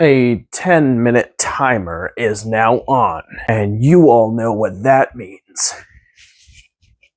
A 10-minute timer is now on, and you all know what that means.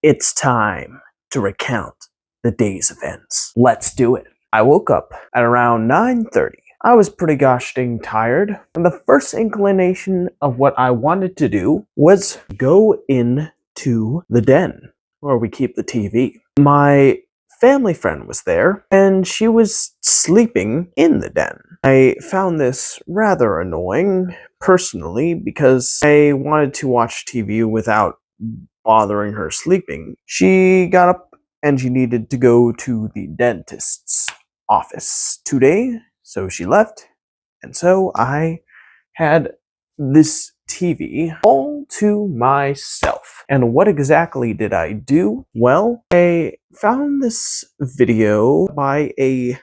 It's time to recount the day's events. Let's do it. I woke up at around 9:30. I was pretty gosh dang tired, and the first inclination of what I wanted to do was go into the den where we keep the TV. My family friend was there, and she was sleeping in the den. I found this rather annoying, personally, because I wanted to watch TV without bothering her sleeping. She got up and she needed to go to the dentist's office today, so she left, and so I had this TV all to myself. And what exactly did I do? Well, I found this video by a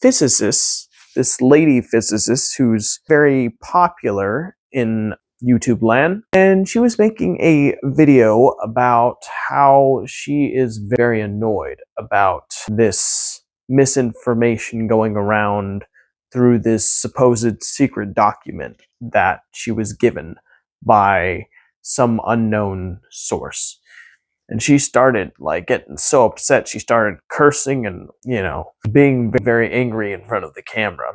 physicist, this lady physicist who's very popular in YouTube land, and she was making a video about how she is very annoyed about this misinformation going around through this supposed secret document that she was given by some unknown source. And she started getting so upset. She started cursing and, being very angry in front of the camera.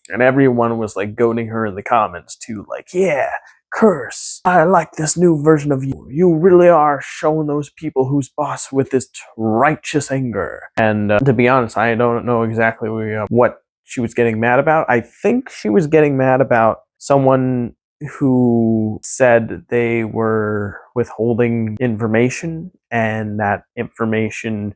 And everyone was goading her in the comments to yeah, curse. I like this new version of you. You really are showing those people who's boss with this righteous anger. And to be honest, I don't know exactly what she was getting mad about. I think she was getting mad about someone who said they were withholding information and that information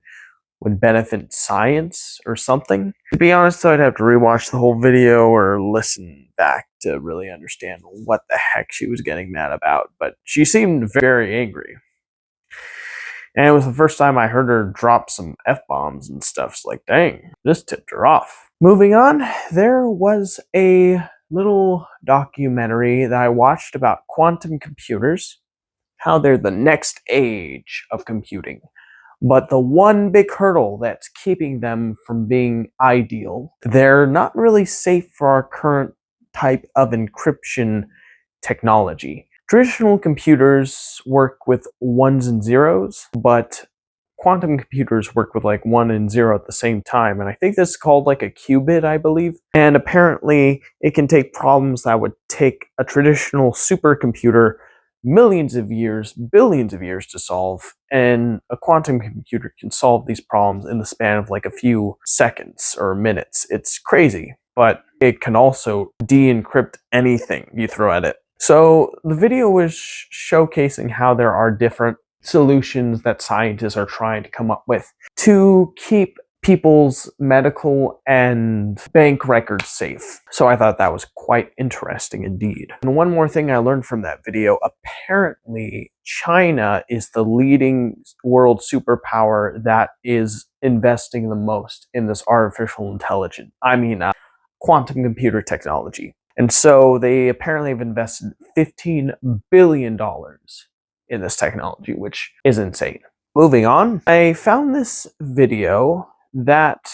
would benefit science or something. To be honest, though, I'd have to rewatch the whole video or listen back to really understand what the heck she was getting mad about, but she seemed very angry. And it was the first time I heard her drop some F-bombs and stuff. It's like, dang, this tipped her off. Moving on, there was a little documentary that I watched about quantum computers, how they're the next age of computing. But the one big hurdle that's keeping them from being ideal, they're not really safe for our current type of encryption technology. Traditional computers work with ones and zeros, but quantum computers work with 1 and 0 at the same time, and I think this is called a qubit, I believe. And apparently it can take problems that would take a traditional supercomputer millions of years, billions of years to solve, and a quantum computer can solve these problems in the span of a few seconds or minutes. It's crazy, but it can also de-encrypt anything you throw at it. So the video was showcasing how there are different solutions that scientists are trying to come up with to keep people's medical and bank records safe. So I thought that was quite interesting indeed. And one more thing I learned from that video, apparently China is the leading world superpower that is investing the most in this artificial intelligence. Quantum computer technology. And so they apparently have invested $15 billion in this technology, which is insane. Moving on, I found this video that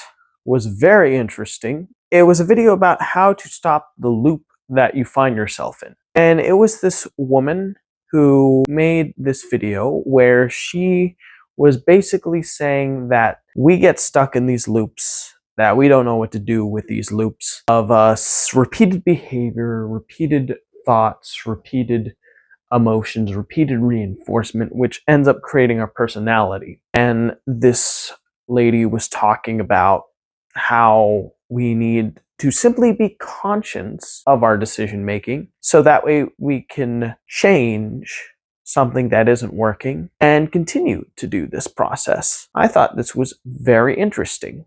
was very interesting. It was a video about how to stop the loop that you find yourself in. And it was this woman who made this video where she was basically saying that we get stuck in these loops, that we don't know what to do with these loops of repeated behavior, repeated thoughts, repeated emotions, repeated reinforcement, which ends up creating our personality. And this lady was talking about how we need to simply be conscious of our decision making so that way we can change something that isn't working and continue to do this process. I thought this was very interesting,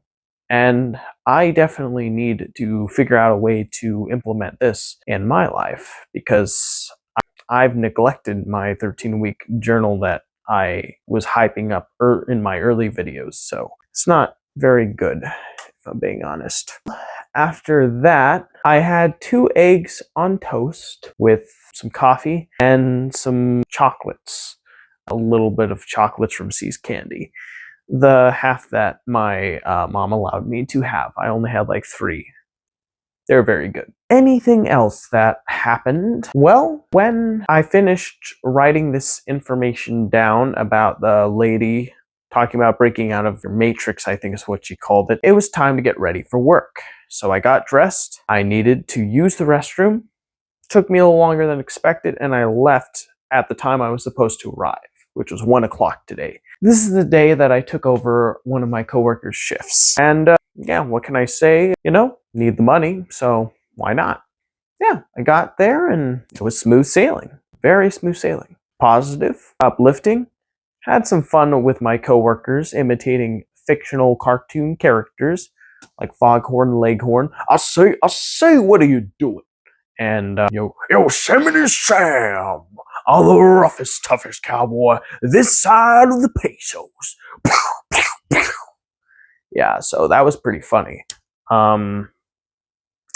and I definitely need to figure out a way to implement this in my life because I've neglected my 13-week journal that I was hyping up in my early videos, so it's not very good, if I'm being honest. After that, I had 2 eggs on toast with some coffee and some chocolates, a little bit of chocolates from See's Candy. The half that my mom allowed me to have. I only had 3. They're very good. Anything else that happened? Well, when I finished writing this information down about the lady talking about breaking out of your matrix, I think is what she called it, it was time to get ready for work. So I got dressed. I needed to use the restroom. It took me a little longer than expected, and I left at the time I was supposed to arrive, which was 1 o'clock today. This is the day that I took over one of my coworkers' shifts. And yeah, what can I say? You know, need the money, so why not? Yeah, I got there and it was smooth sailing. Very smooth sailing. Positive, uplifting. Had some fun with my coworkers imitating fictional cartoon characters like Foghorn Leghorn. I say, what are you doing? And Yosemite Sam, I'm the roughest, toughest cowboy this side of the pesos. Yeah, so that was pretty funny. And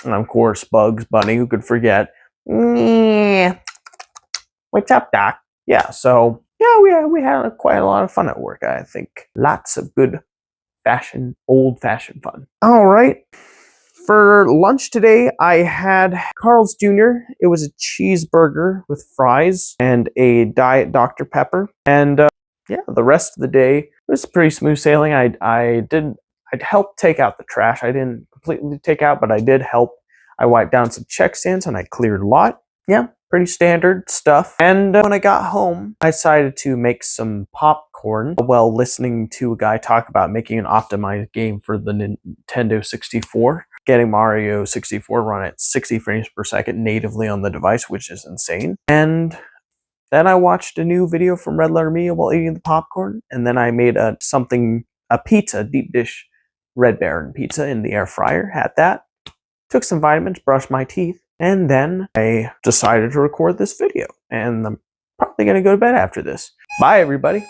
of course, Bugs Bunny, who could forget. What's up, Doc? Yeah, so yeah, we had quite a lot of fun at work. I think lots of good old-fashioned fun. All right. For lunch today, I had Carl's Jr. It was a cheeseburger with fries and a Diet Dr. Pepper. And yeah, the rest of the day was pretty smooth sailing. I'd help take out the trash. I didn't completely take out, but I did help. I wiped down some check stands and I cleared a lot. Yeah, pretty standard stuff. And when I got home, I decided to make some popcorn while listening to a guy talk about making an optimized game for the Nintendo 64. Getting Mario 64 run at 60 frames per second natively on the device, which is insane. And then I watched a new video from Red Letter Media while eating the popcorn, and then I made a pizza, deep dish Red Baron pizza in the air fryer. Had that. Took some vitamins, brushed my teeth, and then I decided to record this video. And I'm probably going to go to bed after this. Bye, everybody.